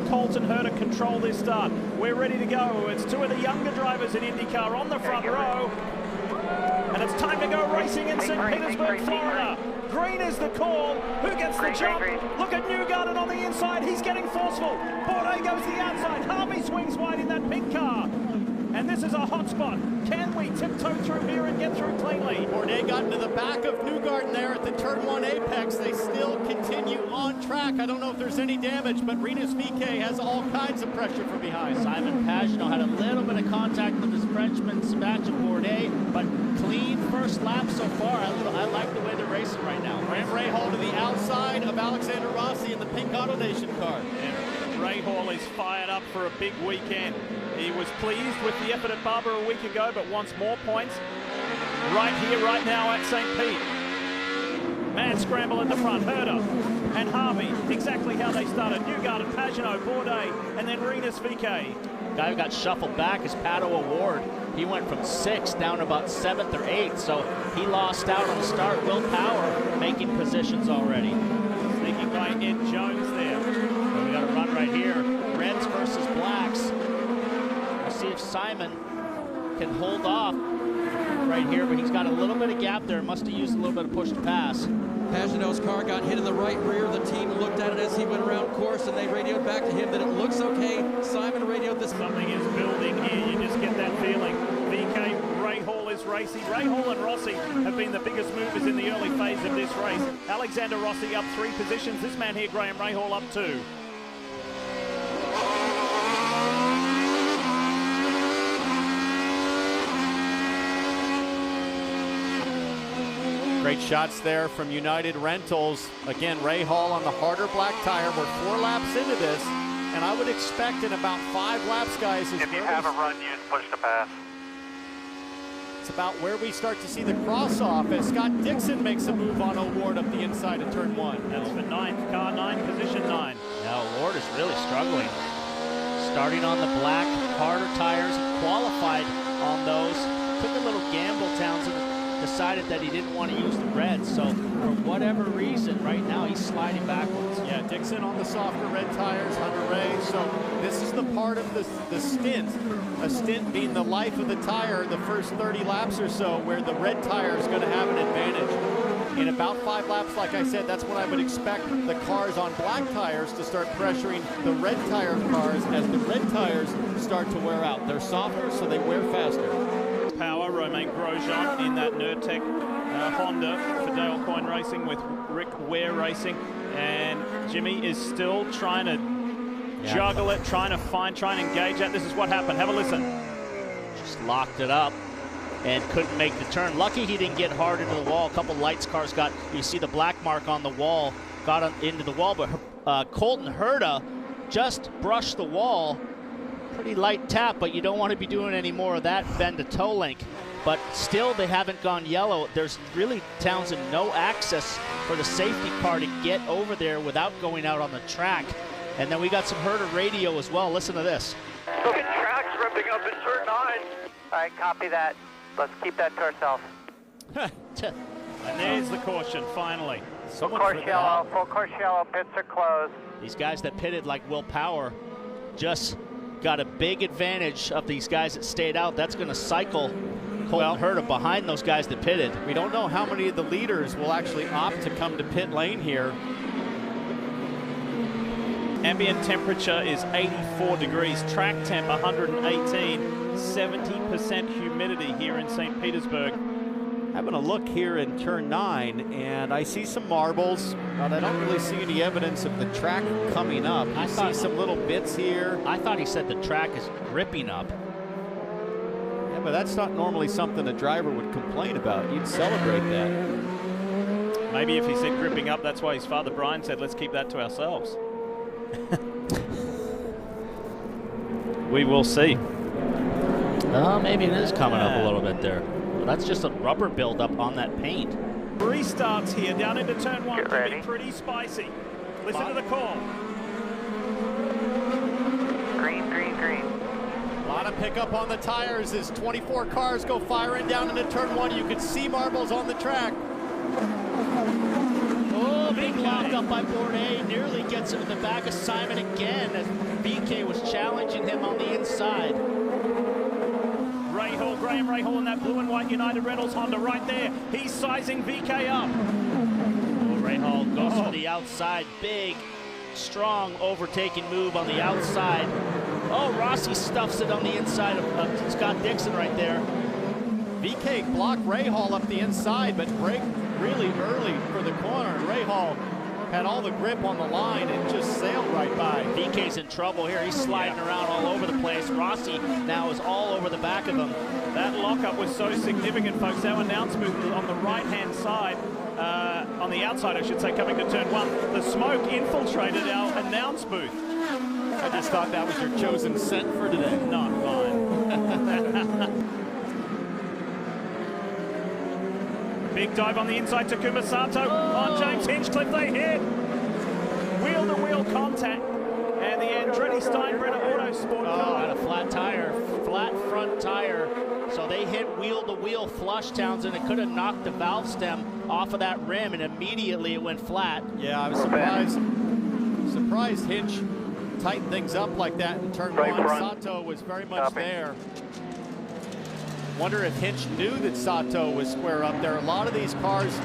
Colton Herta control this start. We're ready to go. It's two of the younger drivers in IndyCar on the front row. And it's time to go racing in St. Petersburg, Florida. Green is the call. Who gets the jump? Look at Newgarden on the inside. He's getting forceful. Bourdais goes the outside. Harvey swings wide in that pink car. And this is a hot spot. Can we tiptoe through here and get through cleanly? Bourdais got into the back of Newgarden there at the turn 1 apex. They still continue on track. I don't know if there's any damage, but Rinus VeeKay has all kinds of pressure from behind. Simon Pagenaud had a little bit of contact with his Frenchman, Sebastian Bourdais, but clean first lap so far. I like the way they're racing right now. Graham Rahal to the outside of Alexander Rossi in the pink Auto Nation car. And Rahal is fired up for a big weekend. He was pleased with the effort at Barber a week ago, but wants more points right here, right now at St. Pete. Mad scramble at the front. Herta and Harvey, exactly how they started. Newgarden, Pagenaud, Bourdais, and then Rinus VeeKay. Guy who got shuffled back is Pato O'Ward. He went from 6th down to about 7th or 8th, so he lost out on the start. Will Power making positions already. Sneaking by Ed Jones there. So we got a run right here. Reds versus blacks. We'll see if Simon can hold off right here, but he's got a little bit of gap there. Must have used a little bit of push to pass. Pagenaud's car got hit in the right rear. The team looked at it as he went around course, and they radioed back to him that it looks okay. Simon radioed this. Something is building here. You just get that feeling. VeeKay, Rahal is racing. Rahal and Rossi have been the biggest movers in the early phase of this race. Alexander Rossi up 3 positions. This man here, Graham Rahal, up 2. Great shots there from United Rentals. Again, Rahal on the harder black tire. We're 4 laps into this, and I would expect in about 5 laps, guys, if you have a run, use push to pass. It's about where we start to see the cross-off as Scott Dixon makes a move on O'Ward up the inside of turn 1. That's for 9th, car 9, position 9. Now O'Ward is really struggling. Starting on the black, harder tires, qualified on those. Took a little gamble, Townsend. Decided that he didn't want to use the reds, so for whatever reason, right now he's sliding backwards. Yeah, Dixon on the softer red tires, Hunter Ray. So this is the part of the stint, a stint being the life of the tire, the first 30 laps or so, where the red tire is going to have an advantage. In about 5 laps, like I said, that's when I would expect the cars on black tires to start pressuring the red tire cars as the red tires start to wear out. They're softer, so they wear faster. Power, Romain Grosjean in that Nurtec Honda for Dale Coyne Racing with Rick Ware Racing. And Jimmy is still trying to juggle it, trying to engage that. This is what happened. Have a listen. Just locked it up and couldn't make the turn. Lucky he didn't get hard into the wall. A couple lights cars got, you see the black mark on the wall, got into the wall, but Colton Herta just brushed the wall. Pretty light tap, but you don't want to be doing any more of that bend to toe link. But still, they haven't gone yellow. There's really, Townsend, no access for the safety car to get over there without going out on the track. And then we got some Herta radio as well. Listen to this. Look at tracks ripping up in turn 9. All right, copy that. Let's keep that to ourselves. And there's the caution, finally. Full course yellow, pits are closed. These guys that pitted like Will Power just got a big advantage of these guys that stayed out. That's going to cycle Colton Herta behind those guys that pitted. We don't know how many of the leaders will actually opt to come to pit lane here. Ambient temperature is 84 degrees, track temp 118, 70% humidity here in St. Petersburg. Having a look here in turn 9, and I see some marbles, but I don't really see any evidence of the track coming up. I see some little bits here. I thought he said the track is ripping up. Yeah, but that's not normally something a driver would complain about. You'd celebrate that. Maybe if he said gripping up, that's why his father Brian said, let's keep that to ourselves. We will see. Maybe it is coming up a little bit there. That's just a rubber buildup on that paint. Restarts here down into turn 1. Get ready. Be pretty spicy. Listen to the call. Green, green, green. A lot of pickup on the tires as 24 cars go firing down into turn 1. You can see marbles on the track. Oh, big lock up by Bourdais. Nearly gets him in the back of Simon again. VK was challenging him on the inside. Graham Rahal in that blue and white United Rentals Honda right there. He's sizing VK up. Rahal goes for the outside. Big, strong overtaking move on the outside. Oh, Rossi stuffs it on the inside of Scott Dixon right there. VK blocked Rahal up the inside, but braked really early for the corner. Rahal had all the grip on the line and just sailed right by. VK's in trouble here. He's sliding around all over the place. Rossi now is all over the back of him. That lockup was so significant, folks. Our announce booth on the right-hand side, on the outside, I should say, coming to turn one. The smoke infiltrated our announce booth. I just thought that was your chosen scent for today. Not mine. Big dive on the inside. Takuma Sato on James Hinchcliffe. They hit. Wheel-to-wheel contact. And the Andretti Steinbrenner Autosport car. And a flat tire. Flat front tire. So they hit wheel-to-wheel flush, Townsend. It could have knocked the valve stem off of that rim, and immediately it went flat. Yeah, I was surprised Hinch tightened things up like that in turn one. Sato was very much there. Wonder if Hinch knew that Sato was square up there. A lot of these cars,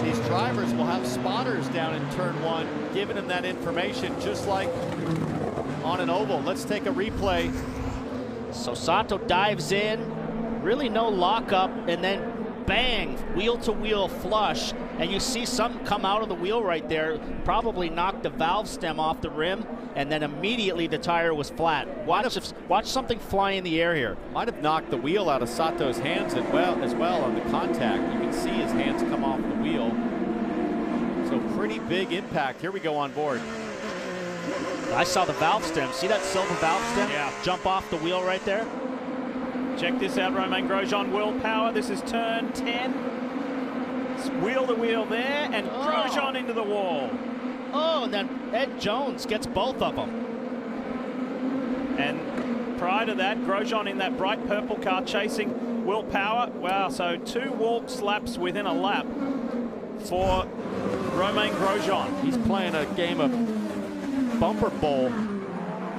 these drivers will have spotters down in turn one, giving them that information, just like on an oval. Let's take a replay. So Sato dives in, really no lockup, and then bang, wheel-to-wheel flush, and you see something come out of the wheel right there, probably knocked the valve stem off the rim, and then immediately the tire was flat. Watch something fly in the air here. Might have knocked the wheel out of Sato's hands as well on the contact. You can see his hands come off the wheel. So pretty big impact. Here we go on board. I saw the valve stem. See that silver valve stem? Yeah. Jump off the wheel right there? Check this out, Romain Grosjean, World Power. This is turn 10. It's wheel-to-wheel there, and Grosjean into the wall. Oh, and then Ed Jones gets both of them. And prior to that, Grosjean in that bright purple car chasing Will Power. Wow, so 2 walk laps within a lap for Romain Grosjean. He's playing a game of bumper bowl.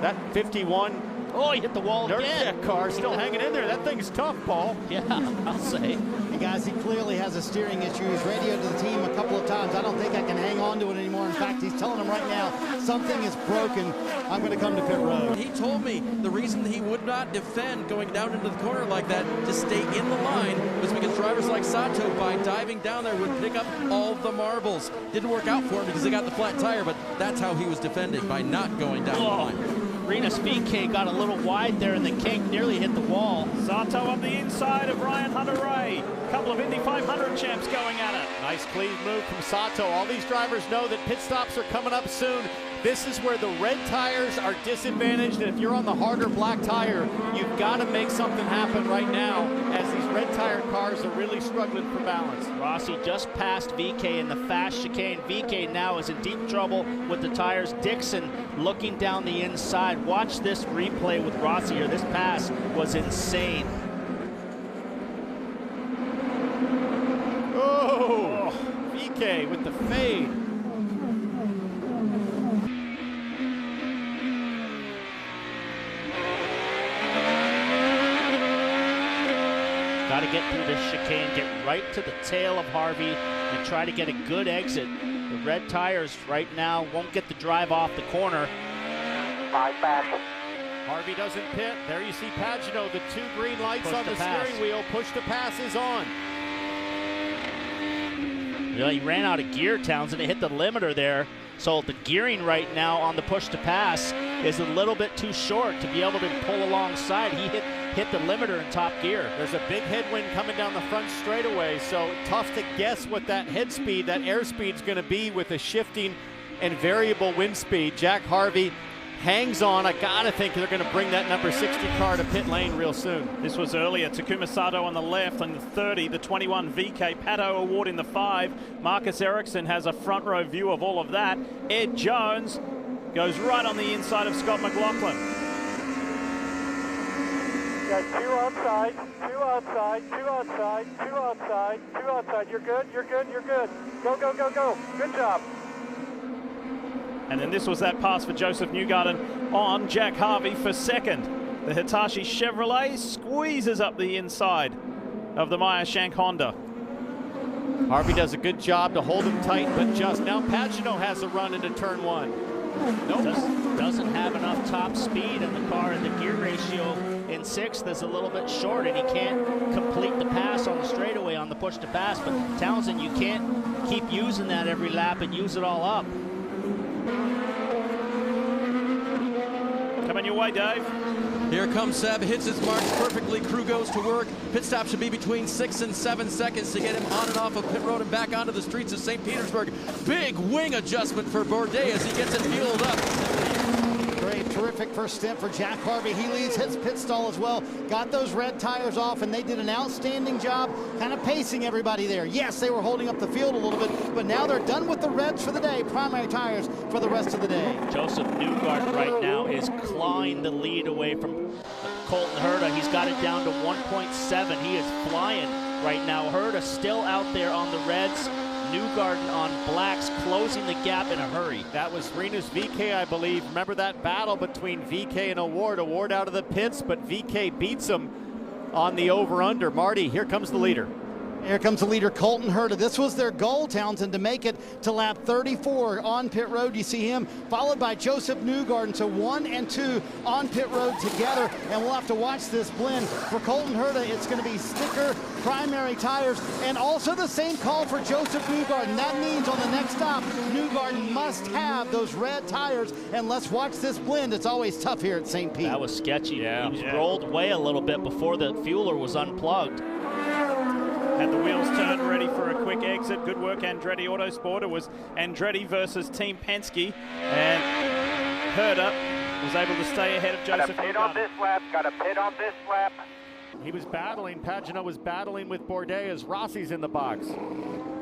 That 51 Oh, he hit the wall again. Nursejet car still hanging in there. That thing's tough, Paul. Yeah, I'll say. Hey guys, he clearly has a steering issue. He's radioed to the team a couple of times. I don't think I can hang on to it anymore. In fact, he's telling them right now, something is broken. I'm going to come to pit road. He told me the reason he would not defend going down into the corner like that to stay in the line was because drivers like Sato, by diving down there, would pick up all the marbles. Didn't work out for him because he got the flat tire, but that's how he was defended, by not going down the line. Rinus VK got a little wide there, and the kink nearly hit the wall. Sato on the inside of Ryan Hunter-Reay. Couple of Indy 500 champs going at it. Nice clean move from Sato. All these drivers know that pit stops are coming up soon. This is where the red tires are disadvantaged, and if you're on the harder black tire, you've got to make something happen right now, as these red tire cars are really struggling for balance. Rossi just passed VK in the fast chicane. VK now is in deep trouble with the tires. Dixon looking down the inside. Watch this replay with Rossi here. This pass was insane. Oh, VK with the fade. Got to get through this chicane, get right to the tail of Harvey, and try to get a good exit. The red tires right now won't get the drive off the corner. 5 back. Harvey doesn't pit. There you see Pagano, the 2 green lights Push on to the pass. steering wheel. Push to pass is on. Yeah, he ran out of gear, Townsend. It hit the limiter there. So the gearing right now on the push to pass is a little bit too short to be able to pull alongside. He hit the limiter in top gear. There's a big headwind coming down the front straightaway, so tough to guess what that head speed, that airspeed is going to be with a shifting and variable wind speed. Jack Harvey hangs on. I gotta think they're going to bring that number 60 car to pit lane real soon. This was earlier. Takuma Sato on the left, on the 30, the 21 VK Pato Award in the 5. Marcus Ericsson has a front row view of all of that. Ed Jones goes right on the inside of Scott McLaughlin. Got 2 outside, 2 outside, 2 outside, 2 outside, 2 outside. You're good, you're good, you're good. Go, go, go, go. Good job. And then this was that pass for Josef Newgarden on Jack Harvey for second. The Hitachi Chevrolet squeezes up the inside of the Meyer Shank Honda. Harvey does a good job to hold him tight, but just now Pagano has a run into turn 1. Nope. Doesn't have enough top speed in the car, and the gear ratio in 6th is a little bit short, and he can't complete the pass on the straightaway on the push to pass. But Townsend, you can't keep using that every lap and use it all up. Coming your way, Dave. Here comes Seb, hits his marks perfectly. Crew goes to work. Pit stop should be between 6 and 7 seconds to get him on and off of pit road and back onto the streets of St. Petersburg. Big wing adjustment for Bourdais as he gets it fueled up. Great, terrific first stint for Jack Harvey. He leads his pit stall as well. Got those red tires off, and they did an outstanding job kind of pacing everybody there. Yes, they were holding up the field a little bit, but now they're done with the reds for the day, primary tires for the rest of the day. Josef Newgarden right now is clawing the lead away from Colton Herta. He's got it down to 1.7. He is flying right now. Herta still out there on the reds. Newgarden on blacks, closing the gap in a hurry. That was Rinus VK, I believe. Remember that battle between VK and Award. Award out of the pits, but VK beats him on the over-under. Marty, here comes the leader. Here comes the leader, Colton Herta. This was their goal, Townsend, to make it to lap 34 on pit road. You see him, followed by Josef Newgarden. So 1 and 2 on pit road together. And we'll have to watch this blend. For Colton Herta, it's going to be sticker, primary tires, and also the same call for Josef Newgarden. That means on the next stop, Newgarden must have those red tires. And let's watch this blend. It's always tough here at St. Pete. That was sketchy. Yeah. He was rolled away a little bit before the fueler was unplugged. Had the wheels turned, ready for a quick exit. Good work, Andretti Autosport. It was Andretti versus Team Penske, and Herta was able to stay ahead of Josef Got a pit on this lap. Got a pit on this lap. He was battling, Pagano was battling with Bourdais as Rossi's in the box.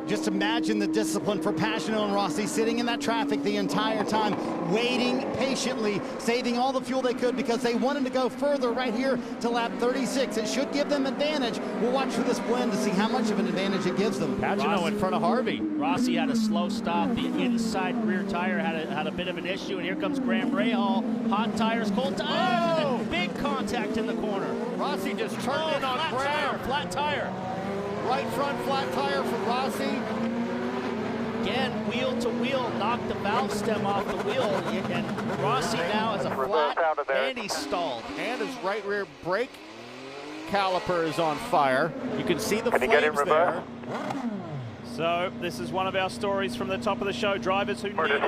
Just imagine the discipline for Pagano and Rossi sitting in that traffic the entire time, waiting patiently, saving all the fuel they could because they wanted to go further right here to lap 36. It should give them advantage. We'll watch for this blend to see how much of an advantage it gives them. Pagano in front of Harvey. Rossi had a slow stop. The inside rear tire had a bit of an issue, and here comes Graham Rahal. Hot tires, cold tires, and then big contact in the corner. Rossi just turned in on Graham. Flat tire. Right front flat tire for Rossi. Again, wheel to wheel, knocked the valve stem off the wheel, and Rossi now has a flat, and he's stalled. And his right rear brake caliper is on fire. You can see the flames there. So this is one of our stories from the top of the show. Drivers who needed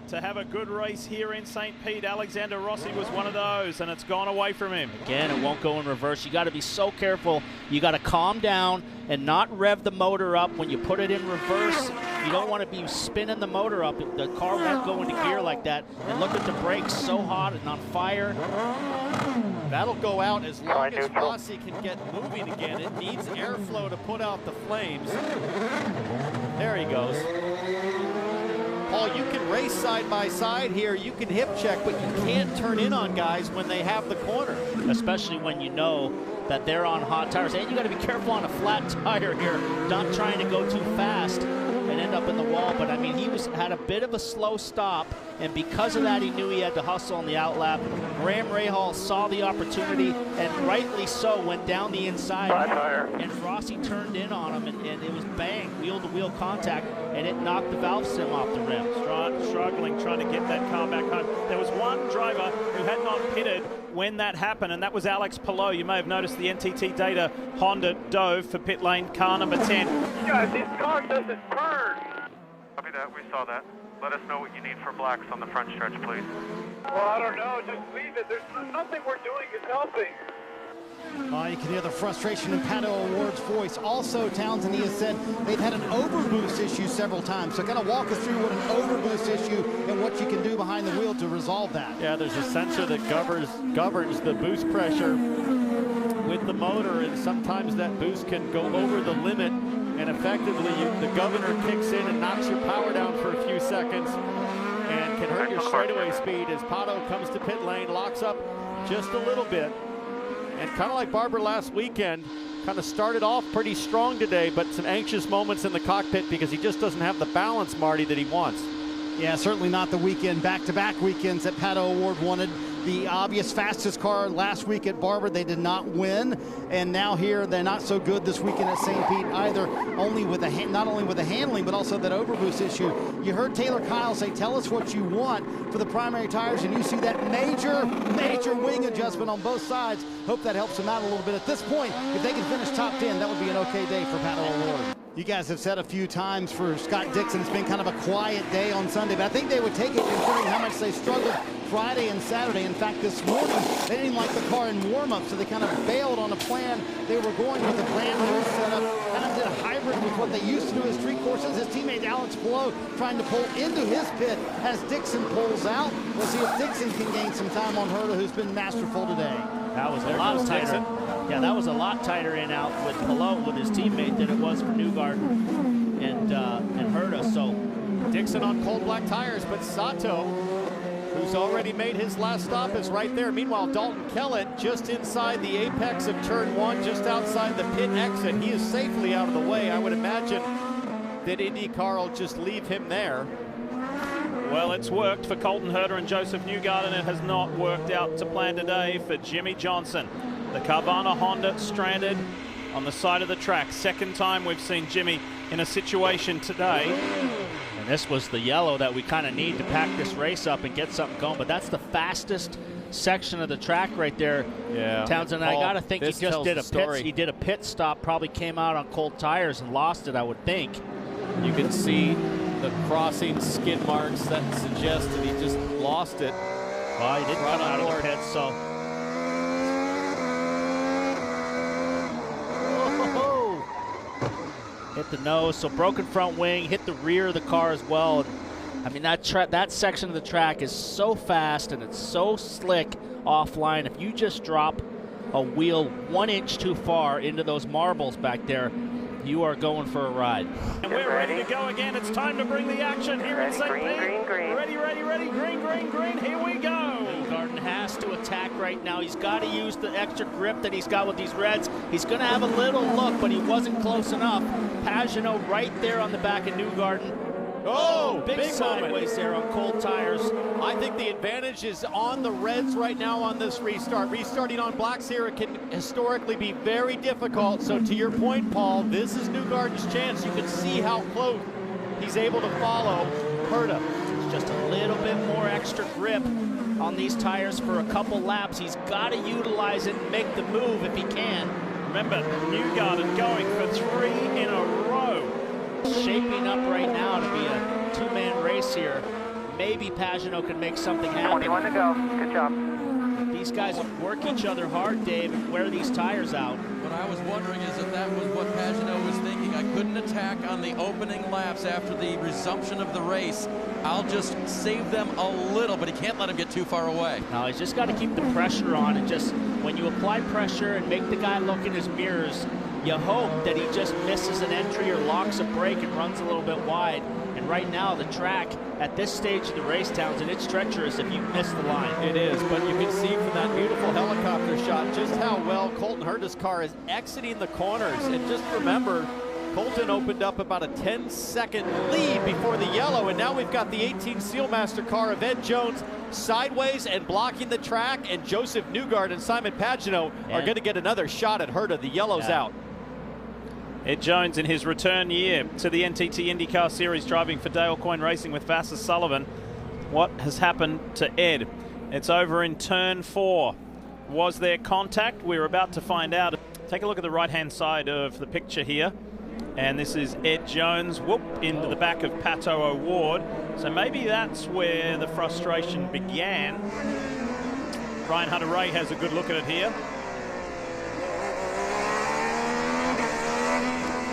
to have a good race here in St. Pete. Alexander Rossi was one of those, and it's gone away from him. Again, it won't go in reverse. You got to be so careful. You got to calm down and not rev the motor up. When you put it in reverse, you don't want to be spinning the motor up. The car won't go into gear like that. And look at the brakes, so hot and on fire. That'll go out as long as Rossi can get moving again. It needs airflow to put out the flames. There he goes. Paul, you can race side by side here. You can hip check, but you can't turn in on guys when they have the corner. Especially when you know that they're on hot tires. And you got to be careful on a flat tire here, not trying to go too fast and end up in the wall. But I mean, he had a bit of a slow stop, and because of that, he knew he had to hustle on the outlap. Graham Rahal saw the opportunity, and rightly so, went down the inside. And Rossi turned in on him, and it was bang, wheel-to-wheel contact, and it knocked the valve stem off the rim. Struggling, trying to get that car back home. There was one driver who had not pitted when that happened, and that was Alex Palou. You may have noticed the NTT data Honda dove for pit lane car number 10. Yeah, this car doesn't turn. Copy that, we saw that. Let us know what you need for blacks on the front stretch, please. Well, I don't know, just leave it. There's nothing we're doing is helping. You can hear the frustration in Pato Award's voice. Also, Townsend, he has said they've had an overboost issue several times. So kind of walk us through what an overboost issue and what you can do behind the wheel to resolve that. Yeah, there's a sensor that governs the boost pressure with the motor, and sometimes that boost can go over the limit, and effectively the governor kicks in and knocks your power down for a few seconds and can hurt your straightaway speed as Pato comes to pit lane, locks up just a little bit. And kind of like Barber last weekend, kind of started off pretty strong today, but some anxious moments in the cockpit because he just doesn't have the balance, Marty, that he wants. Yeah, certainly not the weekend, back-to-back weekends that Pato O'Ward wanted. The obvious fastest car last week at Barber, they did not win, and now here they're not so good this weekend at St. Pete either. Only with not only with the handling, but also that overboost issue. You heard Taylor Kyle say, "Tell us what you want for the primary tires," and you see that major wing adjustment on both sides. Hope that helps them out a little bit. At this point, if they can finish top 10, that would be an okay day for Pato O'Ward. You guys have said a few times for Scott Dixon, it's been kind of a quiet day on Sunday, but I think they would take it considering how much they struggled Friday and Saturday. In fact, this morning, they didn't like the car in warm-up, so they kind of bailed on a plan. They were going with a plan new setup, kind of did a hybrid with what they used to do as street courses. His teammate Alex Palou trying to pull into his pit as Dixon pulls out. We'll see if Dixon can gain some time on Herta, who's been masterful today. That was a lot tighter. Yeah, that was a lot tighter in out with Palou, with his teammate, than it was for Newgarden and Herta. So Dixon on cold black tires, but Sato, who's already made his last stop, is right there. Meanwhile, Dalton Kellett just inside the apex of turn 1, just outside the pit exit. He is safely out of the way. I would imagine that IndyCar will just leave him there. Well, it's worked for Colton Herta and Josef Newgarden. It has not worked out to plan today for Jimmy Johnson. The Carvana Honda stranded on the side of the track. Second time we've seen Jimmy in a situation today. And this was the yellow that we kind of need to pack this race up and get something going. But that's the fastest section of the track right there. Yeah. Townsend, I got to think he just did a pit stop, probably came out on cold tires and lost it, I would think. You can see the crossing skid marks that suggest that he just lost it. Well, he didn't come out of the pit, so. Hit the nose, so broken front wing, hit the rear of the car as well. I mean, that section of the track is so fast and it's so slick offline. If you just drop a wheel 1 inch too far into those marbles back there, you are going for a ride. And we're ready to go again. It's time to bring the action here in St. Pete. Green. Ready, green. Here we go. Newgarden has to attack right now. He's got to use the extra grip that he's got with these reds. He's going to have a little look, but he wasn't close enough. Pagenaud right there on the back of Newgarden. Oh, big sideways moment there on cold tires. I think the advantage is on the reds right now on this restart. Restarting on blacks here, it can historically be very difficult. So to your point, Paul, this is Newgarden's chance. You can see how close he's able to follow Herta. Just a little bit more extra grip on these tires for a couple laps. He's got to utilize it and make the move if he can. Remember, Newgarden going for 3 in a row. Shaping up right now to be a two-man race here. Maybe Pagenaud can make something happen. 21 to go. Good job. These guys work each other hard, Dave, and wear these tires out. What I was wondering is if that was what Pagenaud was thinking. I couldn't attack on the opening laps after the resumption of the race. I'll just save them a little, but he can't let him get too far away. No, he's just got to keep the pressure on, and just when you apply pressure and make the guy look in his mirrors, you hope that he just misses an entry or locks a brake and runs a little bit wide. And right now, the track at this stage of the race, Townsend, it's treacherous if you miss the line. It is, but you can see from that beautiful helicopter shot just how well Colton Herta's car is exiting the corners. And just remember, Colton opened up about a 10-second lead before the yellow, and now we've got the 18 Sealmaster car of Ed Jones sideways and blocking the track, and Josef Newgarden and Simon Pagenaud are going to get another shot at Herta. The yellow's out. Ed Jones in his return year to the NTT IndyCar Series, driving for Dale Coyne Racing with Vasser Sullivan. What has happened to Ed? It's over in turn 4. Was there contact? We're about to find out. Take a look at the right-hand side of the picture here. And this is Ed Jones, whoop, into the back of Pato O'Ward. So maybe that's where the frustration began. Ryan Hunter-Ray has a good look at it here.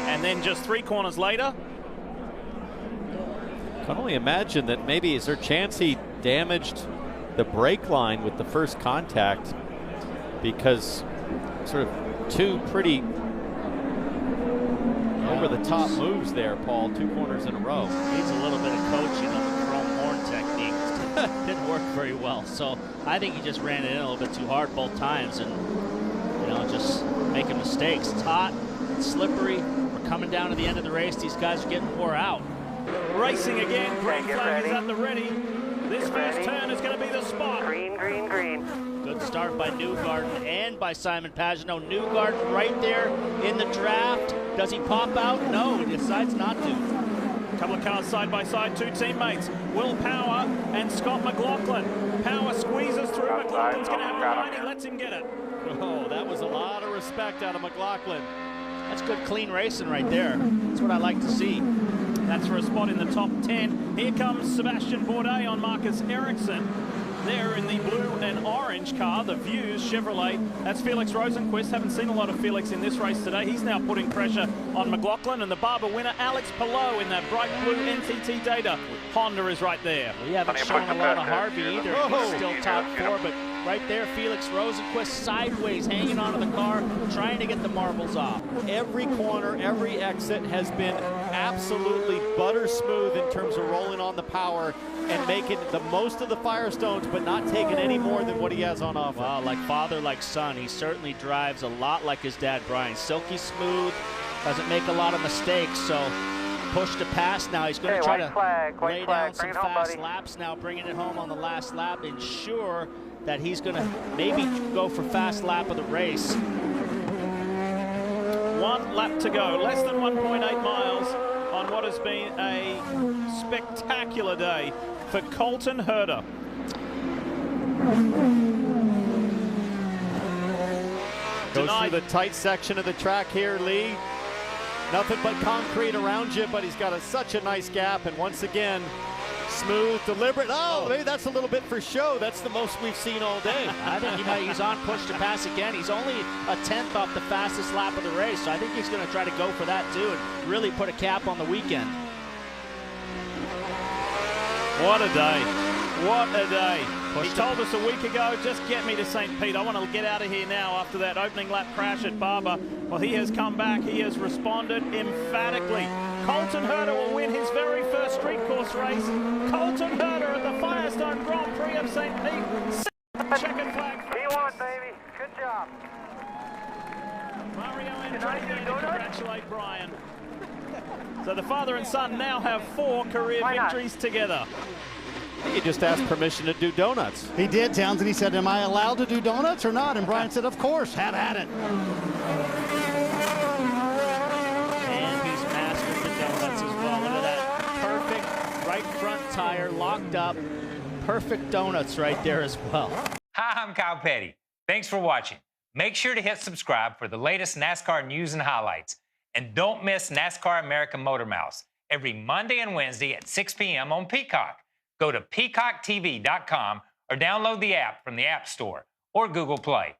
And then just 3 corners later. Can only imagine that maybe is there a chance he damaged the brake line with the first contact, because sort of 2 pretty over-the-top moves there, Paul, 2 corners in a row. Needs a little bit of coaching on the chrome horn technique. Didn't work very well. So I think he just ran it in a little bit too hard both times, and just making mistakes. It's hot, it's slippery. We're coming down to the end of the race. These guys are getting wore out. Racing again. Green Okay, get flag is ready. at the ready. This Get first ready. turn is going to be the spot. Green, green, green. Good start by Newgarden and by Simon Pagenaud. Newgarden right there in the draft. Does he pop out? No, he decides not to. A couple of cars side by side, two teammates, Will Power and Scott McLaughlin. Power squeezes through. McLaughlin's going to have the line. He lets him get it. Oh, that was a lot of respect out of McLaughlin. That's good, clean racing right there. That's what I like to see. That's for a spot in the top 10. Here comes Sebastian Bourdais on Marcus Ericsson. There in the blue and orange car, the Views Chevrolet. That's Felix Rosenquist. Haven't seen a lot of Felix in this race today. He's now putting pressure on McLaughlin, and the Barber winner, Alex Palou, in that bright blue NTT Data. Honda is right there. We haven't shown a lot of Harvey either. He's still top 4, but right there, Felix Rosenquist sideways, hanging onto the car, trying to get the marbles off. Every corner, every exit has been absolutely butter smooth in terms of rolling on the power and making the most of the Firestones, but not taking any more than what he has on offense. Wow, like father, like son. He certainly drives a lot like his dad, Brian. Silky smooth, doesn't make a lot of mistakes, so push to pass now. He's going to try to lay down some fast laps now, bringing it home on the last lap, ensure that he's going to maybe go for fast lap of the race. 1 lap to go, less than 1.8 miles on what has been a spectacular day for Colton Herta. Goes through the tight section of the track here, Lee. Nothing but concrete around you, but he's got such a nice gap, and once again, smooth, deliberate. Oh, maybe that's a little bit for show. That's the most we've seen all day. I think he's on push to pass again. He's only a 10th off the fastest lap of the race, so I think he's going to try to go for that too and really put a cap on the weekend. What a day. What a day. He told us a week ago, just get me to St. Pete. I want to get out of here now after that opening lap crash at Barber. Well, he has come back. He has responded emphatically. Colton Herta will win his very first street course race. Colton Herta at the Firestone Grand Prix of St. Pete. Checkered flag. P1, baby. Good job. Mario Andretti there to congratulate Brian. So the father and son now have 4 career victories together. He just asked permission to do donuts. He did, Townsend. He said, am I allowed to do donuts or not? And Brian said, of course, have at it. And he's mastered the donuts as well. Look at that perfect right front tire locked up. Perfect donuts right there as well. Hi, I'm Kyle Petty. Thanks for watching. Make sure to hit subscribe for the latest NASCAR news and highlights. And don't miss NASCAR American Motor Mouse every Monday and Wednesday at 6 p.m. on Peacock. Go to peacocktv.com or download the app from the App Store or Google Play.